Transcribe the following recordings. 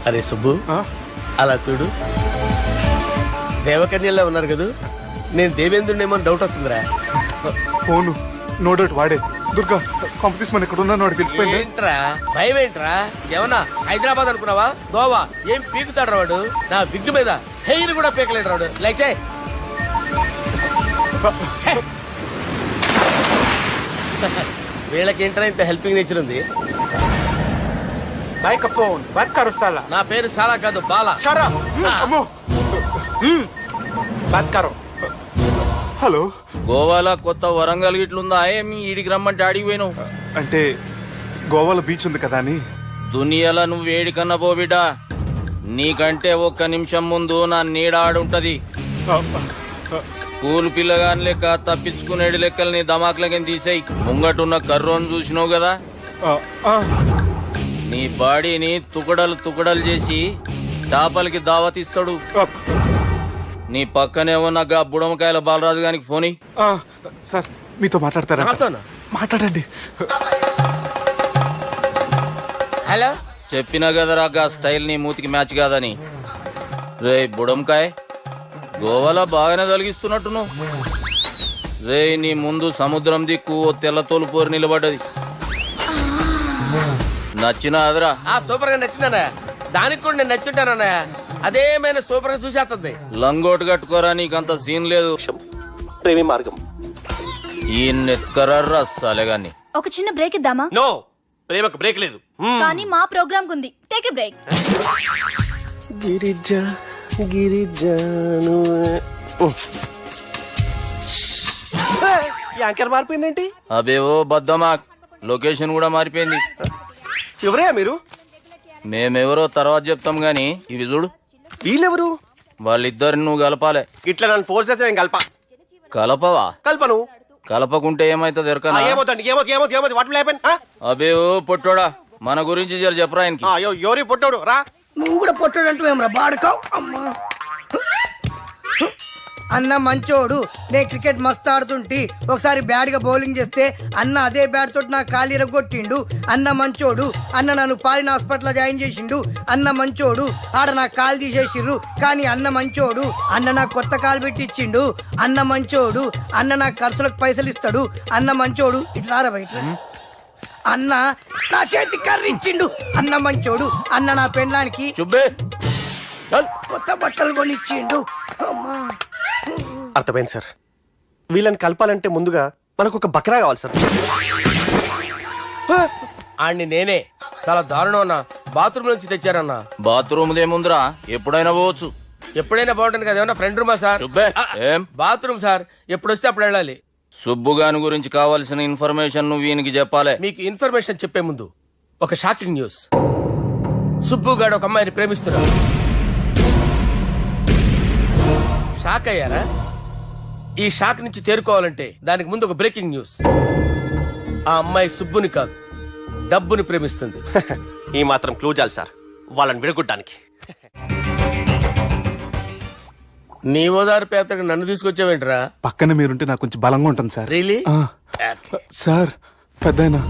అరే సుబ్బు, అలా చూడు, దేవకన్యలా ఉన్నారు కదా. నేను దేవేంద్రునేమో డౌట్ వస్తుందిరా. ఫోను నో డౌట్ వాడే. దుర్గా కాంపిటీస్ మన ఇక్కడ ఉన్నాను వాడు తెలిసిపోయింది. ఏంట్రా భయం ఏంట్రా? ఏమన్నా హైదరాబాద్ అనుకున్నావా? గోవా ఏం పీకుతాడు వాడు. నా విగ్గు మీద హెయిర్ కూడా పీకలేడు రాడు. లైక్ చేయి. వీళ్ళకి ఏంట్రా ఇంత హెల్పింగ్ నేచర్ ఉంది. మైక్రోఫోన్ బాత్ కరో సాలా. నా పేరు సాలా కాదు, బాలా. షరా అమ్మో బాత్ కరో. హలో, గోవాలో కొత్త వరంగల్ గిట్లుందా? ఏమి ఈడికి రమ్మంటే ఆడికి పోయినావు? అంటే గోవాలో బీచ్ ఉంది కదా అని. దునియాలో నువ్వు వేడికన్నా పో బిడ్డా. నీకంటే ఒక్క నిమిషం ముందు నా నీడ ఆడుంటది. స్కూల్ పిల్లగాని లెక్క తప్పించుకునేడు లెక్కలు నీ దమాకులకి తీసేయి. ముంగటున్న కర్రోని చూసినావు కదా, నీ బాడీని తుకడలు తుకడలు చేసి చేపలకి దావతిస్తాడు. నీ పక్కనే ఉన్న గా బుడమకాయల బాలరాజు గారికి ఫోన్. సార్ మీతో మాట్లాడతారా? నాతోనా? మాట్లాడండి. హలో, చెప్పినా కదరా గా స్టైల్ నీ మూతికి మ్యాచ్ కాదని. రే బుడంకాయ్, గోవాలో బాగానే తొలగిస్తున్నట్టు నువ్వు. రే నీ ముందు సముద్రం దిక్కు ఓ తెల్ల తోలు పోరు నిలబడ్డది. నచ్చినా అదరా? సూపర్ గా నచ్చిందన్నా. దానికి కూడా నేను నచ్చుంటానన్నా. అదేమైనా సూపర్ గా చూసేస్తుంది. లంగోటు కట్టుకోరా, నీకంత సీన్ లేదు. ప్రేమి మార్గం. ఈ నెత్కరర్రా సలేగాన్ని. ఒక చిన్న బ్రేక్ ఇద్దామా? నో, ప్రేమకు బ్రేక్ లేదు. కానీ మా ప్రోగ్రామ్ ఉంది. Take a break. గిరిజ గిరిజను యాంకర్ మారిపోయిందేంటి? అబేవో బద్దమా, లొకేషన్ కూడా మారిపోయింది. ఎవరయ్యా మీరు? మేమెవరో తర్వాత చెప్తాం గాని ఇవి చూడు. వీళ్ళెవరు? వాళ్ళిద్దరిని నువ్వు కలపాలే. ఇట్లా నన్ను ఫోర్స్ చేస్తే నేను కలపా. కలపవా? కల్పను. కలపకుంటే ఏమైతుంది ఎరకనా? అబే ఓ పొట్టోడా, మన గురించి జర చెప్పరా ఆయనకి. ఎవరి పొట్టోడు రా. నువ్వు కూడా పొట్టాడు అంటూ ఏమరా బాడుకావు. అమ్మా అన్న మంచోడు. నేను క్రికెట్ మస్తు ఆడుతుంటి. ఒకసారి బ్యాట్ గా బౌలింగ్ చేస్తే అన్న అదే బ్యాట్ తోటి నా కాలు ఇరగొట్టిండు. అన్న మంచోడు. అన్న నన్ను పాలిన హాస్పిటల్ జాయిన్ చేసిండు. అన్న మంచోడు. ఆడ నా కాలు తీసేసిర్రు కానీ అన్న మంచోడు. అన్న నాకు కొత్త కాలు పెట్టిచ్చిండు. అన్న మంచోడు. అన్న నాకు ఖర్చులకు పైసలు ఇస్తాడు. అన్న మంచోడు. ఇట్లా బయట అన్న నా చేతి కర్రీ ఇచ్చిండు. అన్న మంచోడు. అన్న నా పెండ్లానికి చుబ్బే కొత్త బట్టలు కొనిచ్చిండు. అమ్మా అర్థమైంది సార్. వీళ్ళని కలపాలంటే ముందుగా మనకు ఒక బక్రా కావాలి సార్. ఆడిని నేనే చాలా దారుణం అన్నా. బాత్రూమ్ నుంచి తెచ్చారన్నా. బాత్రూమ్ ఏముందిరా, ఎప్పుడైనా పోవచ్చు. ఎప్పుడైనా బాగుంటుంది కదా. ఏమన్నా ఫ్రెండ్ రూమా సార్? చుబ్బే ఏం బాత్రూమ్ సార్, ఎప్పుడు వస్తే అప్పుడు వెళ్ళాలి. సుబ్బుగాని గురించి కావాల్సిన ఇన్ఫర్మేషన్ నువ్వు ఈయనకి చెప్పాలి. మీకు ఇన్ఫర్మేషన్ చెప్పే ముందు ఒక షాకింగ్ న్యూస్. సుబ్బుగాడు ఒక అమ్మాయిని ప్రేమిస్తున్నాడు. షాక్ అయ్యారా? ఈ షాక్ నుంచి తేరుకోవాలంటే దానికి ముందు ఒక బ్రేకింగ్ న్యూస్. ఆ అమ్మాయి సుబ్బుని కాదు, డబ్బుని ప్రేమిస్తుంది. ఈ మాత్రం క్లూ చాలు సార్ వాళ్ళని విడగొట్టడానికి. నీ ఓదారు పేదకు నన్ను తీసుకొచ్చావేంట్రా? పక్కన మీరుంటే నాకు కొంచెం బలంగా ఉంటుంది సార్. రియలీ? సార్ పెద్దయినా.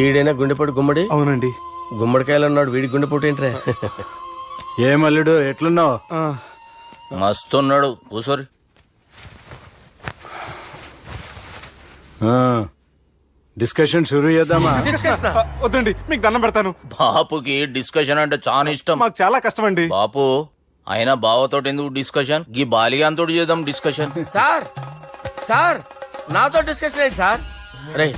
ఈడైనా గుండెపోటు గుమ్మడి? అవునండి. గుమ్మడికాయలు ఉన్నాడు, వీడి గుండెపోటు ఏంట్రా? ఏమల్లుడు ఎట్లున్నావు? మస్తున్నాడు. కూసోరి. డిస్కషన్ షురూ చేద్దామా? వద్దండి, మీకు దండం పెడతాను. బాపుకి డిస్కషన్ అంటే చాలా ఇష్టం. మాకు చాలా కష్టం అండి. బాపు అయినా బావతో ఎందుకు డిస్కషన్? గీ బాలిగాంతో చేద్దాం డిస్కషన్. సార్ సార్ నాతో డిస్కషన్ ఏంటి సార్? రే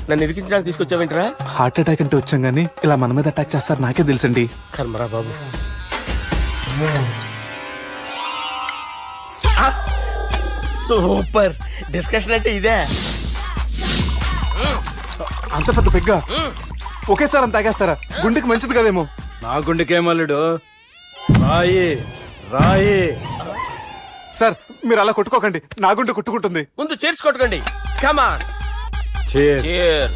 నన్ను ఇరికించడానికి తీసుకొచ్చావేంట్రా? హార్ట్ అటాక్ అంటే వచ్చాం గానీ ఇలా మన మీద అటాక్ చేస్తారు నాకే తెలుసండి. కర్మరా బాబు. సూపర్ డిస్కషన్ అంటే ఇదే. అంత పెద్ద పెగ్గా ఒకేసారి అంత తాగేస్తారా? గుండెకి మంచిది కదేమో. నా గుండెకేమల్లుడు రాయి రాయి. సార్ మీరు అలా కొట్టుకోకండి, నా గుండె కొట్టుకుంటుంది. ముందు చేర్చుకొట్టుకోండి. కమాన్. Cheers.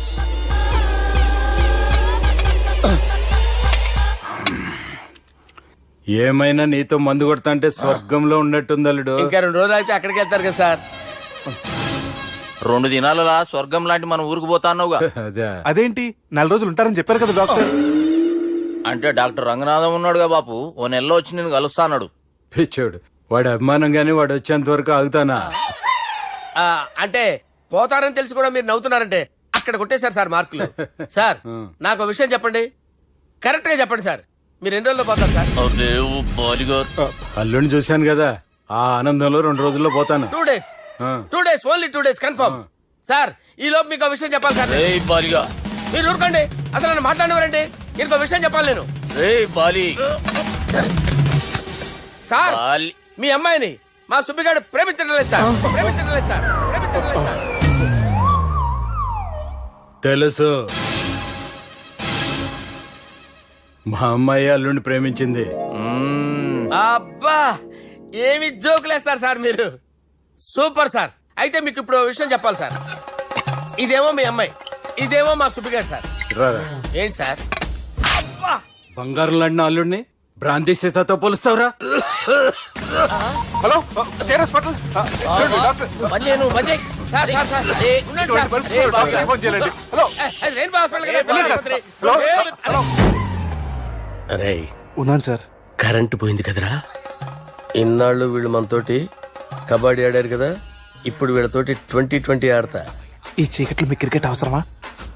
ఏమైనా నీతో మందు కొడతా అంటే స్వర్గంలో ఉన్నట్టుంది అల్లుడు. ఇంకా 2 రోజులు అయితే అక్కడికి వెళ్తారు కదా సార్. 2 దినాలలా స్వర్గం లాంటి మన ఊరికి పోతా అన్నావుగా. అదే అదేంటి 4 రోజులు ఉంటారని చెప్పారు కదా డాక్టర్. అంటే డాక్టర్ రంగనాథం ఉన్నాడుగా బాపు, ఓ నెలలో వచ్చి నేను కలుస్తాన్నాడు. పిచ్చోడు, వాడి అభిమానం గాని వాడు వచ్చేంత వరకు ఆగుతానా? అంటే పోతారని తెలిసి కూడా మీరు నవ్వుతున్నారంటే అక్కడ కొట్టేశారు సార్ మార్కులు. సార్ నాకు ఒక విషయం చెప్పండి, కరెక్ట్ గా చెప్పండి సార్, మీరు ఎన్ని రోజుల్లో పోతారు సార్? అరే ఓ బాలిగా, అల్లుడిని చూశాను కదా, ఆ ఆనందంలో 2 రోజుల్లో పోతాను. 2 డేస్, ఆ. 2 days, only 2 days confirm. Sir ఈ లోపు మీకు ఒక విషయం చెప్పాలి సార్. రేయ్ బాలిగా, మీరు ఊరుకోండి, అసలు నన్ను మాట్లాడినవారంటే ఇంకో విషయం చెప్పాలి నేను. రేయ్ బాలి సార్ బాలి. మీ అమ్మాయిని మా సుబ్బిగాడు ప్రేమించడం లేదు సార్, ప్రేమించడం లేదు సార్, ప్రేమించడం లేదు సార్. తెలుసు, మా అమ్మాయి అల్లుడిని ప్రేమించింది. అబ్బా ఏమి జోకులేస్తారు సార్ మీరు, సూపర్ సార్. అయితే మీకు ఇప్పుడు ఓ విషయం చెప్పాలి సార్. ఇదేమో మీ అమ్మాయి, ఇదేమో మా సుబ్బిగాడు సార్. రారా. ఏంటి సార్? అబ్బా బంగారం లాంటి అల్లుడిని భ్రాంతి సీతతో పోలుస్తావురా? హలో కేర్ హాస్పిటల్ డాక్టర్ పని చేయను, పని చేయి. సార్ సార్ సార్ ఉండండి ఇటువంటి సార్. పరిస్థితుల్లో డాక్టర్ ఫోన్ చేయాలండి. హలో అది రెయిన్బో హాస్పిటల్ కదా, వెళ్ళండి సార్. ఆసుపత్రి. హలో హలో అరే ఉన్నాను సార్. కరెంటు పోయింది కదరా, ఇన్నాళ్ళు వీళ్ళు మనతోటి కబడ్డీ ఆడారు కదా, ఇప్పుడు వీళ్ళతోటి 2020 ఆడతా. ఈ చీకట్లో మీకు క్రికెట్ అవసరమా?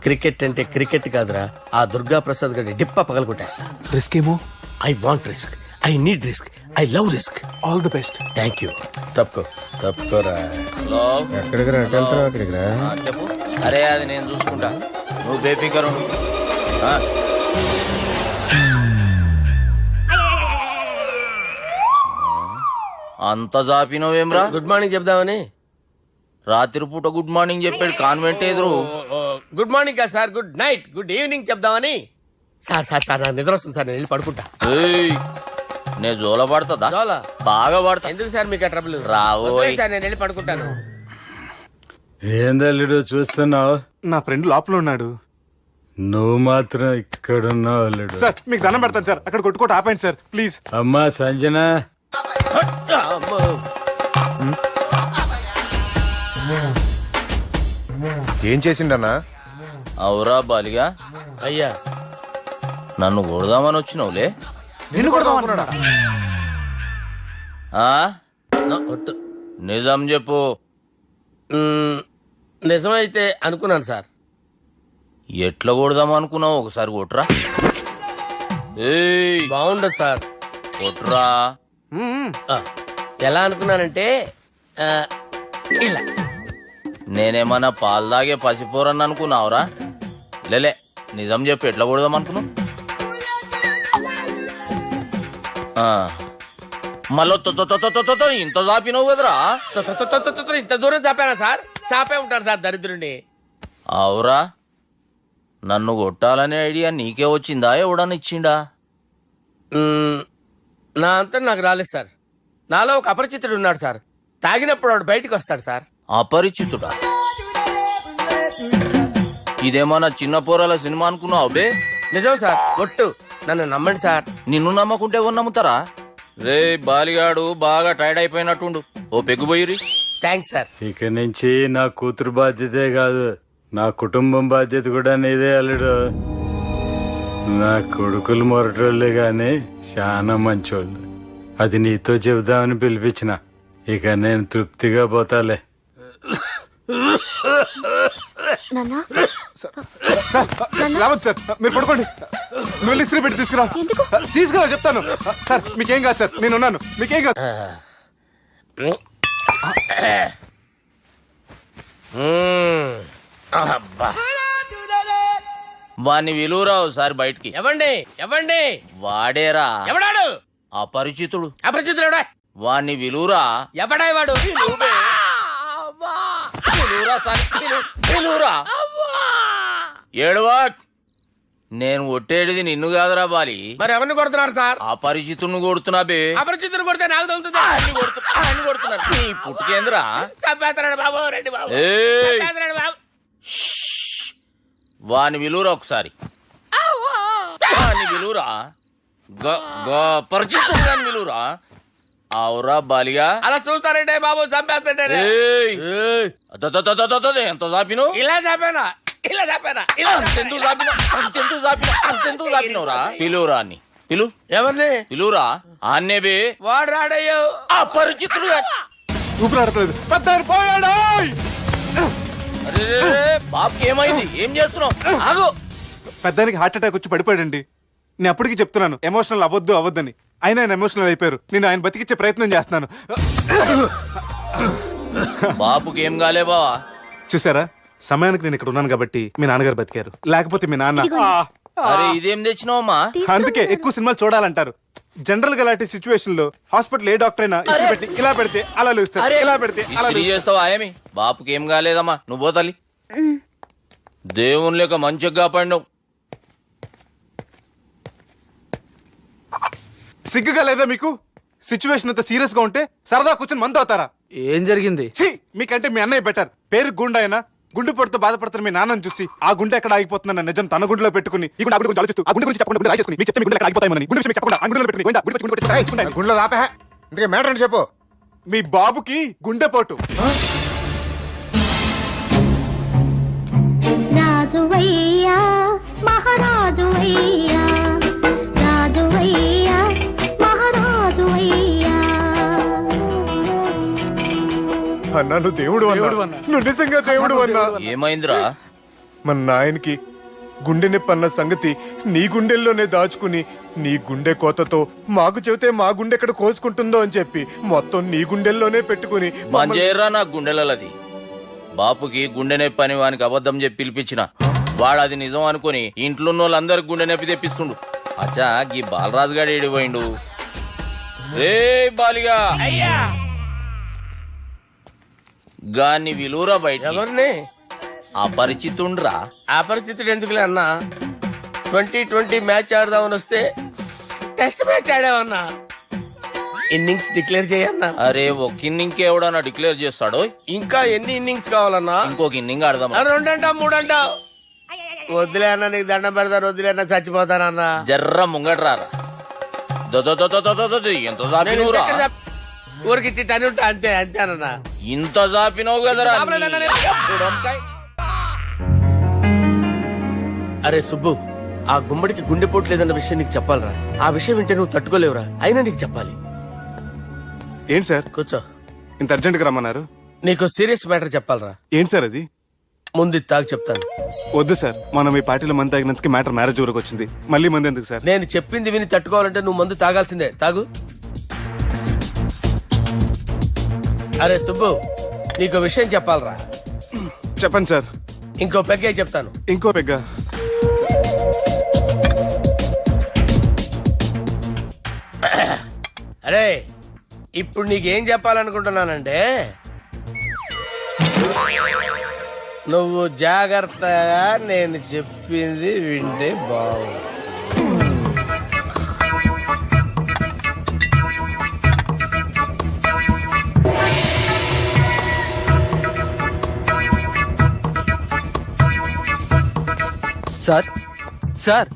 క్రికెట్ అంటే క్రికెట్ కాదురా, ఆ దుర్గా ప్రసాద్ గారి డిప్ప పగల కొట్టేస్తా. రిస్క్ ఏమో. I want risk, I need risk, I love risk. All the best. Thank you. తప్పుకోరా. హలో, ఎక్కడికి రా, వెళ్తారా అక్కడికి రా. చెప్పు. అరే అది నేను చూసుకుంటా, నువ్వు బేఫికర్ ఉండు. అంత జాపినవేమ్రా? గుడ్ మార్నింగ్ చెప్దామని. రాత్రి పూట గుడ్ మార్నింగ్ చెప్పాడు కాన్వెంట్ ఎదురు. గుడ్ మార్నింగ్ కాదు sir, good night, good evening చెప్దామని. సార్ సార్ సార్ నాకు నిద్ర వస్తుంది సార్, నేను వెళ్ళి పడుకుంటా. ఏయ్, నే జోల పడుతుందా? జోలా? బాగా పడతా. ఎందుకు సార్ మీకు ఆ ట్రబుల్? రావోయ్. వదిలేయ్ సార్, నేను వెళ్ళి పడుకుంటాను. ఏందల్లుడు చూస్తున్నావు? నా ఫ్రెండ్ లోపల ఉన్నాడు. నువ్వు మాత్రం ఇక్కడున్నావు అల్లుడు. సార్ మీకు దండం పెడతాను సార్, అక్కడ కొట్టుకోట ఆపండి సార్ ప్లీజ్. అమ్మా సంజన, అమ్మో. ఏం చేసిండన్నా? అవురా బాలిగా, అయ్యా నన్ను కొడదామని వచ్చినావులే. నిన్ను కొడదామన్నాడా? ఆ? ఒట్టు. నిజం చెప్పు. నిజమైతే అనుకున్నాను సార్. ఎట్లా కొడదాం అనుకున్నావు? ఒకసారి కొట్రా. ఏయ్, బాగుండదు సార్. కొట్రా. ఆ, ఎలా అనుకున్నానంటే ఆ, ఇలా. నేనేమన్నా పాలు తాగే పసిపోరని అనుకున్నావురా? లేలే, నిజం చెప్పు, ఎట్లా కొడదాం అనుకున్నావు? మళ్ళీ ఇంత చాపినావు కదరా? ఇంత దూరం చాపానా సార్? చాపే ఉంటాను సార్ దరిద్రుడిని. అవురా, నన్ను కొట్టాలనే ఐడియా నీకే వచ్చిందా? ఎవడన్నా ఇచ్చిండా? నా అంతా నాకు రాలేదు సార్. నాలో ఒక అపరిచితుడు ఉన్నాడు సార్. తాగినప్పుడు వాడు బయటికి వస్తాడు సార్. అపరిచితుడా? ఇదేమన్నా చిన్న పోరాల సినిమా అనుకున్నావు బే? నిజం సార్, ఒట్టు, నన్ను నమ్మండి సార్. నిన్ను నమ్మకుంటే ఎవరు నమ్ముతారా? రే బాలిగాడు బాగా టైర్డ్ అయిపోయినట్టుండు, ఓ పెగ్గుబోయిరి. Thanks sir. ఇక నుంచి నా కూతురు బాధ్యతే కాదు, నా కుటుంబం బాధ్యత కూడా నీదే అల్లుడు. నా కొడుకులు మొరటోళ్ళే గాని చాలా మంచోళ్ళు. అది నీతో చెబుదామని పిలిపించిన. ఇక నేను తృప్తిగా పోతాలే. నాన్నా సార్ రావద్దు సార్, మీరు పడుకోండి. నువ్వు వెళ్ళి ఇస్త్రీ పెట్టి తీసుకురా. ఎందుకు? తీసుకురా చెప్తాను. సార్ మీకేం కాదు సార్, నేను ఉన్నాను, మీకేం కాదు. అబ్బా. వాణ్ణి విలువరా ఒకసారి బయటికి. ఎవండి ఎవండి? వాడేరా ఎవడాడు? అపరిచితుడు. అపరిచితుడు ఎవడా? వాణ్ణి విలువరా. ఎవడా వాడు? విలువరా సార్, విలువరా. ఏడవా, నేను ఒట్టేడిది నిన్ను కాదురా బాలి. మరి ఎవరిని కొడుతున్నారు సార్? అపరిచితుడిని కొడుతున్నా బే. అపరిచితుడు కొడితే నాకు తగులుతుంది. అన్ని కొడుతున్నారు. నీ పుట్టుకేంద్రా? చంపేస్తున్నాడు బాబు, రండి బాబు. ఏయ్, చంపేస్తున్నాడు బాబు. వాని విలువరా ఒకసారి. వాని విలువరా. పరిచితుడు గాని విలువరా. అవురా బాలిగా. అలా చూస్తారంటే బాబు, చంపేస్తాడే. ఏయ్, ఎంత చాపిను? ఇలా చంపానా? ఇలా చాపారా ఇలా అంతెందుకు చాపినవురా? పిలువురా అన్ని పిలు ఎవరిని పిలువురా ఆన్నే బే. వాడు రాడయ్యో అపరిచితుడు ఊపిరాడట్లేదు. పెద్ద ఆయన పోయాడు. బాబుకి ఏమైంది? ఏం చేస్తున్నావు? ఆగు. పెద్దానికి హార్ట్ అటాక్ వచ్చి పడిపోయాడండి. నేను అప్పటికి చెప్తున్నాను ఎమోషనల్ అవ్వద్దని. అయినా ఆయన ఎమోషనల్ అయిపోయారు. నేను ఆయన బతికిచ్చే ప్రయత్నం చేస్తున్నాను. బాబుకి ఏం కాలే బావా? చూసారా, సమయానికి నేను ఇక్కడ ఉన్నాను కాబట్టి మీ నాన్నగారు బతికారు. లేకపోతే మీ నాన్న అరే ఇదేం తెచ్చినావమ్మా? అందుకే ఎక్కువ సినిమాలు చూడాలంటారు. జనరల్ గా అలాంటి సిచ్యువేషన్ లో హాస్పిటల్ ఏ డాక్టర్ అయినా ఇస్త్రీ పెట్టి ఇలా పెడితే అలా లూస్తారు, ఇలా పెడితే అలా ఇస్త్రీ చేస్తావా ఏమి? బాపుకి ఏం కాలేదమ్మా, నువ్వు పోతల్లి. దేవుని లేక మంచిగా పడినావు. సిగ్గుగా లేదా మీకు? సిచ్యువేషన్ అంత సీరియస్ గా ఉంటే సరదా కూర్చొని మందు అవుతారా? ఏం జరిగింది? ఛీ, మీకంటే మీ అన్నయ్య బెటర్. పేరు గుండె అయినా గుండు పొడితో బాధపడుతున్న మీ నాన్నని చూసి ఆ గుండె ఎక్కడ ఆగిపోతుందన్న నిజం తన గుండెలో పెట్టుకుని ఈ గుండె గురించి ఆలోచిస్తూ ఆ గుండె గురించి చెప్పకుండా గుండె రాజేసుకుని మీకు చెప్తే మీ గుండె ఎక్కడ ఆగిపోతాయని గుండె విషయం చెప్పకుండా ఆ గుండెలో పెట్టుకుని గోవిందా, గుండె గుండె గుండె రాయించుకుంటాను. గుండెలో ఆపే. ఇందుకే మ్యాటర్ అని చెప్పు. మీ బాబుకి గుండెపోటు. రాజువయ్యా మహారాజువయ్యా, రాజువయ్యా మహారాజువయ్యా. అన్నా నువ్వు దేవుడు అన్నా, నువ్వు నిజంగా దేవుడు అన్నా. ఏమైందిరా? మన నాయనకి గుండె నొప్పి అన్న సంగతి నీ గుండెల్లోనే దాచుకుని నీ గుండె కోతతో మాకు చెబితే మా గుండె ఎక్కడ కోసుకుంటుందో అని చెప్పి మొత్తం నీ గుండెల్లోనే పెట్టుకుని మంజేరా నా గుండెలది. బాపుకి గుండె నొప్పి అని వానికి అబద్ధం చెప్పి పిలిపించిన వాడు అది నిజం అనుకుని ఇంట్లో ఉన్న వాళ్ళందరికి గుండె నొప్పి తెప్పిస్తుండు. అచ్చా గీ బాలరాజు గారు ఏడిపోయిండు. రే బాలిగా అయ్యా గాన్ని విలువరా బయట. ఎవరిని? అపరిచితుండ్రా. అపరిచితుడు ఎందుకులే అన్నా? 2020 మ్యాచ్ ఆడదామని వస్తే టెస్ట్ మ్యాచ్ ఆడామన్నా. ఇన్నింగ్స్ డిక్లేర్ చేయన్నా. అరే ఒక ఇన్నింగ్ ఎవడన్నా డిక్లేర్ చేస్తాడో? ఇంకా ఎన్ని ఇన్నింగ్స్ కావాలన్నా? ఇంకొక ఇన్నింగ్ ఆడదాం. 2 అంటావు 3 అంటావు. వద్దులే అన్న, నీకు దండం పెడతాను. వద్దులే అన్న, చచ్చిపోతానన్నా. జర్ర ముంగట్రారా. ఎంత జాపినవురా? ఊరికి టని ఉంటా అంతే అంతేనన్నా. ఇంత జాపినవు కదరా. అరే సుబ్బు, ఆ గుమ్మడికి గుండెపోటు లేదన్న విషయం నీకు చెప్పాలరా. ఆ విషయం వింటే నువ్వు తట్టుకోలేవురా. అయినా నీకు చెప్పాలి. ఏంటి సార్ కూర్చో. ఇంత అర్జెంట్ గా రమ్మన్నారు? నీకు సీరియస్ మ్యాటర్ చెప్పాలరా. ఏంటి సార్ అది? ముందు ఇది తాగు చెప్తాను. వద్దు సార్, మనం ఈ పార్టీలో మంది తాగినందుకు మ్యాటర్ మ్యారేజ్ వరకు వచ్చింది. మళ్ళీ మంది ఎందుకు సార్? నేను చెప్పింది విని తట్టుకోవాలంటే నువ్వు మందు తాగాల్సిందే. తాగు. అరే సుబ్బు, నీకు విషయం చెప్పాలరా. చెప్పండి సార్. ఇంకో పెగ్గే చెప్తాను. ఇంకో పెగ్గ. అరే ఇప్పుడు నీకేం చెప్పాలనుకుంటున్నానంటే, నువ్వు జాగ్రత్తగా నేను చెప్పింది వింటే బాగుంది. Sir sir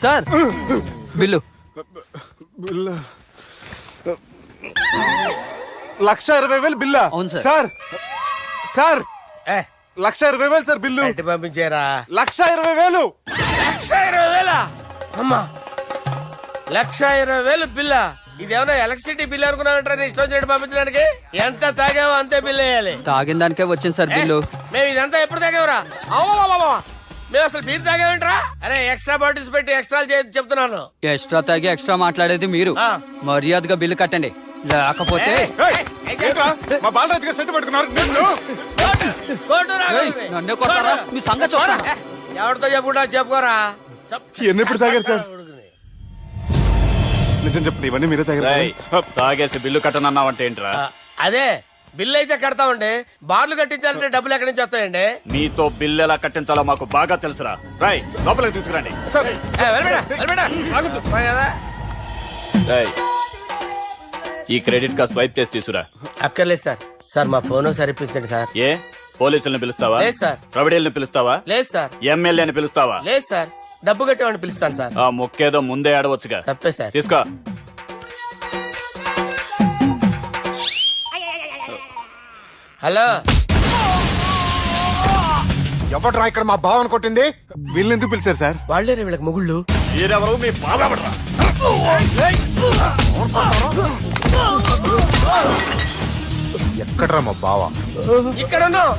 sir bill. 1,20,000 బిల్లా? అవును సార్. సార్ సార్ ఏ 1,20,000 సార్ బిల్లు. బయట పంపించేరా. 1,20,000. 1,20,000 అమ్మా. 1,20,000 బిల్లా? ఇదేమన్నా ఎలక్ట్రిసిటీ బిల్ అనుకున్నామంటారా? నీ ఇష్టం చేయడం పంపించడానికి. ఎంత తాగావో అంతే బిల్ వేయాలి. తాగిన దానికే వచ్చింది సార్ బిల్లు. మేము ఇదంతా ఎప్పుడు తాగేవరా? మేము అసలు బీర్ తాగేమంటారా? అరే ఎక్స్ట్రా బాటిల్స్ పెట్టి ఎక్స్ట్రా చెప్తున్నాను. ఎక్స్ట్రా తాగి ఎక్స్ట్రా మాట్లాడేది మీరు. ఆ. మర్యాదగా బిల్లు కట్టండి, లేకపోతే ఏయ్, ఏంట్రా? మా బాలరాజు గారు సెట్ పట్టుకున్నారు. ఏయ్, నన్నే కొడతారా? మీ సంగతి చూడరా. ఎవరితో చెప్పుకుంటా చెప్పుకోరా. ఎన్ని ఎప్పుడు తాగారు సార్? నిజం చెప్పండి, ఇవన్నీ మీరే తాగారు. తాగేసి బిల్లు కట్టనన్నావంటే ఏంట్రా? అదే బిల్లు అయితే కడతామండి. బార్లు కట్టించాలంటే డబ్బులు ఎక్కడి నుంచి వస్తాయండి? నీతో బిల్లు ఎలా కట్టించాలో మాకు బాగా తెలుసురా. రై లోపలికి తీసుకురండి. సార్ రేయ్, ఈ క్రెడిట్ కార్డ్ స్వైప్ చేసి తీసుకురా. అక్కర్లేదు సార్. సార్ మా ఫోన్ సరిపించండి సార్. ఏ పోలీసుల్ని పిలుస్తావా? లేదు సార్. ప్రొవిడీల్ని పిలుస్తావా? లేదు సార్. ఎమ్మెల్యేని పిలుస్తావా? లేదు సార్. డబ్బు కట్టేవాడిని పిలుస్తాను సార్. ఆ మొక్కేదో ముందే ఆడవచ్చుగా. తప్పే సార్. తీసుకో. హలో ఎవడ్రా ఇక్కడ మా బావని కొట్టింది? వీళ్ళని ఎందుకు పిలిచారు సార్? వాళ్ళేరే వీళ్ళకి మొగుళ్ళు. ఎక్కడ్రా మా బావ? ఇక్కడ ఉన్నావు.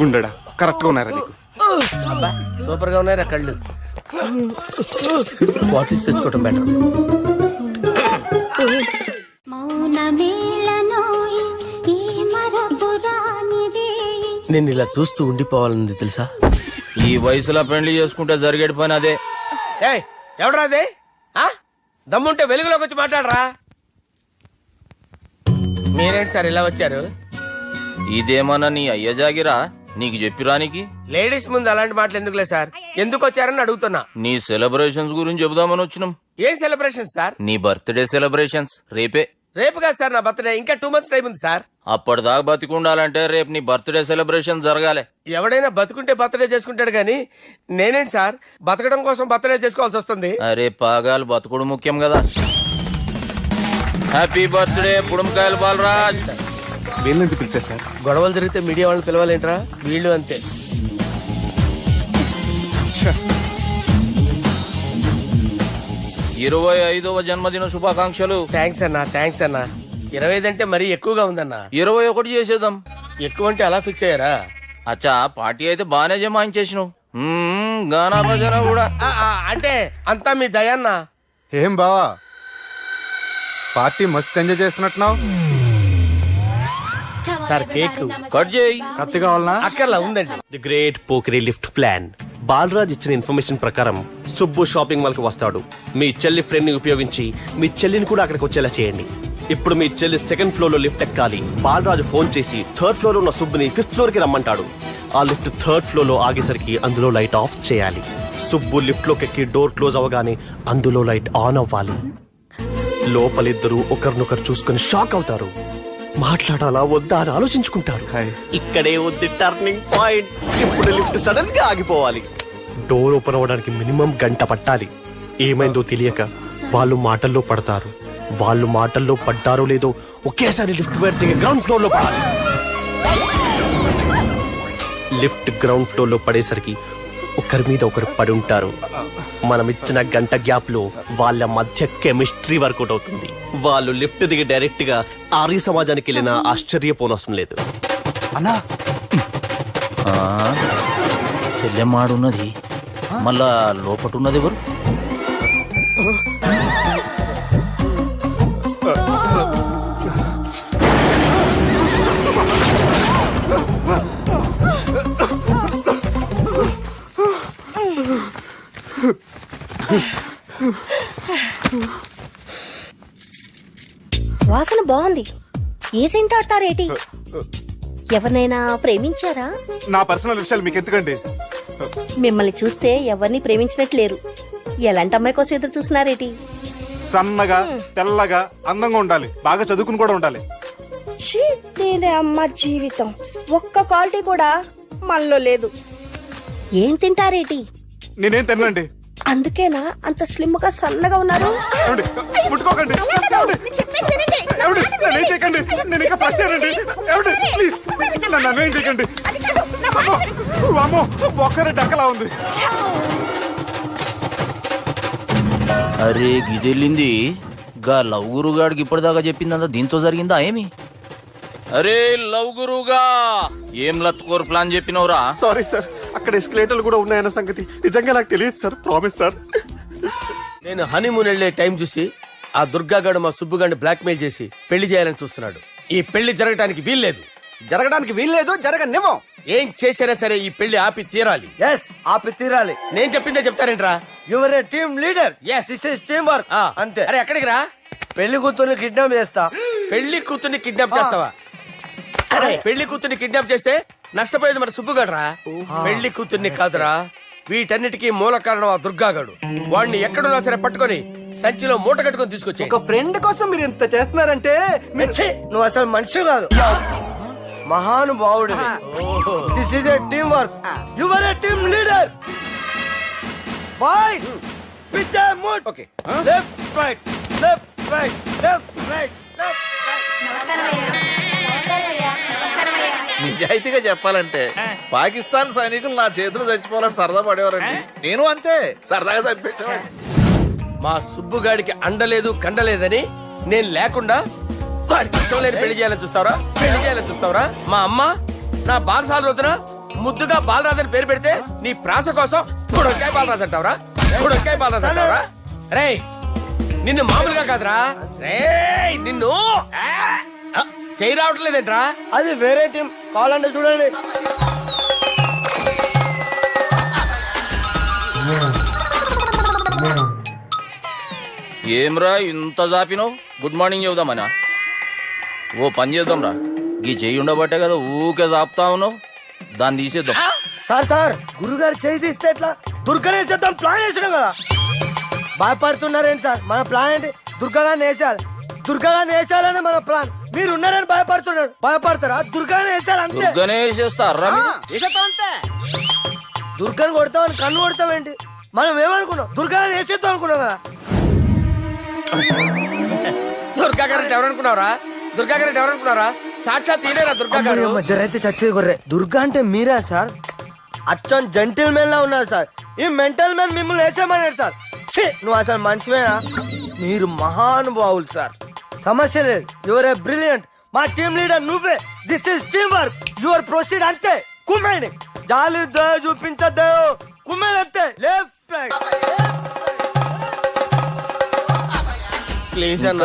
గుండెడా కరెక్ట్ గా ఉన్నారా నీకు? అబ్బా, సూపర్ గా ఉన్నారా కళ్ళు. బాటిల్స్ తెచ్చుకోవటం బెటర్. నేను ఇలా చూస్తూ ఉండిపోవాలని తెలుసా? ఈ వయసులో పెళ్లి చేసుకుంటే జరిగేటి పని అదే. ఏయ్, ఎవడరా అదే? ఆ? దమ్ముంటే వెలుగులోకి వచ్చి మాట్లాడరా. మీరేంటి సార్ ఇలా వచ్చారు? ఇదేమన్నా నీ అయ్య జాగిరా నీకు చెప్పిరానికి? లేడీస్ ముందు అలాంటి మాటలు ఎందుకులే సార్, ఎందుకు వచ్చారని అడుగుతున్నా. నీ సెలబ్రేషన్స్ గురించి చెబుదామని వచ్చినాం. ఏం సెలబ్రేషన్ సార్? నీ బర్త్డే సెలబ్రేషన్స్ రేపే. రేపు కాదు సార్ నా బర్త్డే, ఇంకా 2 months టైం ఉంది సార్. అప్పటిదాకా బతికుండాలంటే రేపు నీ బర్త్డే సెలబ్రేషన్ జరగాలి. ఎవడైనా బతుకుంటే బర్త్డే చేసుకుంటాడు గానీ నేనేంటి సార్ బతకడం కోసం బర్త్డే చేసుకోవాల్సి వస్తుంది? అరే పాగాలు బతుకుడు ముఖ్యం కదా. హ్యాపీ బర్త్డే బుడంకాయలు బాలరాజ్. వీళ్ళని ఎందుకు పిలిచారు సార్? గొడవలు జరిగితే మీడియా వాళ్ళని పిలవాలేంట్రా? వీళ్ళు అంతే. 25వ జన్మదిన శుభాకాంక్షలు. థ్యాంక్స్ అన్నా, థ్యాంక్స్ అన్నా. 25 అంటే మరీ ఎక్కువగా ఉందన్నా. 21 చేసేద్దాం. ఎక్కువ అంటే అలా ఫిక్స్ అయ్యారా? అచ్చా పార్టీ అయితే బానే జమాయించేసినావు. గానా భజన కూడా. అంటే అంతా మీ దయన్నా. ఏం బావా, పార్టీ మస్తు ఎంజాయ్ చేస్తున్నట్టున్నావు. సార్ కేక్ కట్ చేయి. కత్తి కావాలనా? అక్కర్లా ఉందండి. ది గ్రేట్ పోకరీ లిఫ్ట్ ప్లాన్. బాలరాజ్ ఇచ్చిన ఇన్ఫర్మేషన్ ప్రకారం సుబ్బు షాపింగ్ మాల్ కు వస్తాడు. మీ చెల్లి ఫ్రెండ్ ని ఉపయోగించి మీ చెల్లిని కూడా అక్కడికి వచ్చేలా చేయండి. ఇప్పుడు మీ చెల్లి 2nd ఫ్లోర్ లో లిఫ్ట్ ఎక్కాలి. బాలరాజు ఫోన్ చేసి 3rd ఫ్లోర్ లో ఉన్న సుబ్బుని 5th ఫ్లోర్ కి రమ్మంటాడు. ఆ లిఫ్ట్ 3rd ఫ్లోర్ లో ఆగేసరికి అందులో లైట్ ఆఫ్ చేయాలి. సుబ్బు లిఫ్ట్ లోకి ఎక్కి డోర్ క్లోజ్ అవగానే అందులో లైట్ ఆన్ అవ్వాలి. లోపలిద్దరూ ఒకరినొకరు చూసుకుని షాక్ అవుతారు. మాట్లాడాలా వద్దా అని ఆలోచించుకుంటారు. ఇక్కడే ఉంది టర్నింగ్ పాయింట్. ఇప్పుడు లిఫ్ట్ సడన్ గా ఆగిపోవాలి. డోర్ ఓపెన్ అవ్వడానికి మినిమం 1 గంట పట్టాలి. ఏమైందో తెలియక వాళ్ళు మాటల్లో పడతారు. వాళ్ళు మాటల్లో పడ్డారో లేదో ఒకేసారి లిఫ్ట్ దిగి గ్రౌండ్ ఫ్లోర్ లో పడాలి. లిఫ్ట్ గ్రౌండ్ ఫ్లోర్ లో పడేసరికి ఒకరి మీద ఒకరు పడి ఉంటారు. మనం ఇచ్చిన 1 గంట గ్యాప్ లో వాళ్ళ మధ్య కెమిస్ట్రీ వర్కౌట్ అవుతుంది. వాళ్ళు లిఫ్ట్ దిగి డైరెక్ట్ గా ఆర్య సమాజానికి వెళ్ళిన ఆశ్చర్యపోనవసరం లేదు. అన్నా చెల్లెమ్మాడున్నది మళ్ళా లోపటున్నది ఎవరు? వాసన బాగుంది. ఏ సెంట్ ఆడతారేటి? ఎవరినైనా ప్రేమించారా? నా పర్సనల్ విషయాలు మీకు ఎందుకండి? మిమ్మల్ని చూస్తే ఎవరిని ప్రేమించినట్లేరు. ఎలాంటి అమ్మాయి కోసం ఎదురు చూస్తున్నారేటి? సన్నగా తెల్లగా అందంగా ఉండాలి, బాగా చదువుకుని కూడా ఉండాలి. ఛీ, నేనే అమ్మ జీవితం. ఒక్క క్వాలిటీ కూడా మనలో లేదు. ఏం తింటారేటి? నేనేం తినండి. అందుకేనా అంత స్లిమ్ గా సన్నగా ఉన్నారు? ముట్టుకోకండి. నేనేం చేయకండి. నేను ఇంకా ఫస్ట్ ఇయర్ అండి. ప్లీజ్ నన్ను ఏం చేయకండి. అమ్మో ఒక్కరే డక్కలా ఉంది. అరే గిదెళ్ళింది గా లవ్ గురుగాడికి ఇప్పటిదాకా చెప్పిందంతా దీంతో జరిగిందా ఏమి? అరే లవ్ గురుగా ఏం లత్కోర్ ప్లాన్ చెప్పినవురా? సారీ సార్, అక్కడ ఎస్కలేటర్లు కూడా ఉన్నాయన్న సంగతి నిజంగా నాకు తెలియదు సార్. Promise sir. నేను హనీమూన్ వెళ్లే టైం చూసి ఆ దుర్గాగాడు మా సుబ్బుగాడిని బ్లాక్మెయిల్ చేసి పెళ్లి చేయాలని చూస్తున్నాడు. ఈ పెళ్లి జరగటానికి వీల్లేదు. జరగనివ్వం. ఏం చేసినా సరే ఈ పెళ్లి ఆపి తీరాలి. ఎస్, ఆపి తీరాలి. నేను చెప్పిందే చెప్తారేంట్రా? Your A team leader. Yes. This is team work. అంతే. అరే ఎక్కడికి రా? పెళ్లి కూతుర్ని కిడ్నాప్ చేస్తా. పెళ్లి కూతుర్ని కిడ్నాప్ చేస్తావా? అరే పెళ్లి కూతుర్ని కిడ్నాప్ చేస్తే నష్టపోయేది మన సుబ్బుగాడురా. పెళ్లి కూతుర్ని కాదురా, వీటన్నిటికీ మూల కారణం ఆ దుర్గాగాడు. వాడిని ఎక్కడున్నా సరే పట్టుకొని సంచిలో మూట కట్టుకొని తీసుకొచ్చి. ఒక ఫ్రెండ్ కోసం మీరు ఇంత చేస్తున్నారంటే నువ్వు అసలు మనిషి కాదు, మహానుభావుడు. This is a team work. Your A team leader. Boys pitch A mood. Okay, left right left right left right left right. నిజాయితీగా చెప్పాలంటే పాకిస్తాన్ సైనికులు నా చేతులు చచ్చిపోవాలని సరదా పడేవారండి. నేను అంతే సరదాగా చనిపించేవాడిని. మా సుబ్బుగాడికి అండలేదు కండలేదని నేను లేకుండా వాడికి ఇష్టం లేని పెళ్లి చేయాలని చూస్తావరా? పెళ్లి చేయాలని చూస్తావరా? మా అమ్మ నా బాలసాల రోజున ముద్దుగా బాలరాజు అని పేరు పెడితే నీ ప్రాస కోసం బుడొక్కాయ బాలరాజు అంటావరా? బుడొక్కాయ బాలరాజు అంటావరా? రేయ్ నిన్ను మామూలుగా కాదురా, రేయ్ నిన్ను చేయి రావట్లేదేంట్రా? అది వేరే టీం కావాలంటే చూడండి. ఏమ్రా ఇంత జాపినో? Good morning చెబుదామనా? ఓ పని చేద్దాంరా, గీ చెయ్యి ఉండబట్టే కదా ఊకే జాపుతా ఉన్నావు, దాన్ని తీసేద్దాం. సార్ గురుగారు చేయి తీస్తే ఎట్లా? దుర్గనేసేద్దాం ప్లాన్ వేసినాం కదా. భయపడుతున్నారేంటి సార్? మన ప్లాన్ ఏంటి? దుర్గాగాన్ని వేసేయాలి. దుర్గాగాన్ని వేసేయాలని మన ప్లాన్. మీరు ఉన్నారని భయపడుతున్నాడు. భయపడతారా? దుర్గాని వేసేయాలి అంతే. దుర్గనే వేసేస్తారా? దుర్గాని కొడతామని కన్ను కొడతామేంటి? మనం ఏమనుకున్నాం? దుర్గాని వేసేద్దాం అనుకున్నాం కదా. దుర్గా గారు ఎవరనుకున్నారా? దుర్గా గారు ఎవరనుకున్నారా? సాక్షాత్ ఈడేరా దుర్గా గారు. జరైతే చచ్చేది గొర్రె. దుర్గా అంటే మీరా సార్? అచ్చం జెంటిల్ మెన్ లా ఉన్నారు సార్. ఈ మెంటల్ మెన్ మిమ్మల్ని వేసేమన్నాడు సార్. ఛీ, నువ్వు అసలు మనిషివేనా? మీరు మహానుభావులు సార్. సమస్య లేదు. Your a brilliant. మా టీమ్ లీడర్ నువ్వే. This is team work. Your proceed అంతే. కుమ్మేయండి. జాలి దయ చూపించద్దు. కుమ్మేయండి అంతే. Left right. ప్లీజ్ అన్న.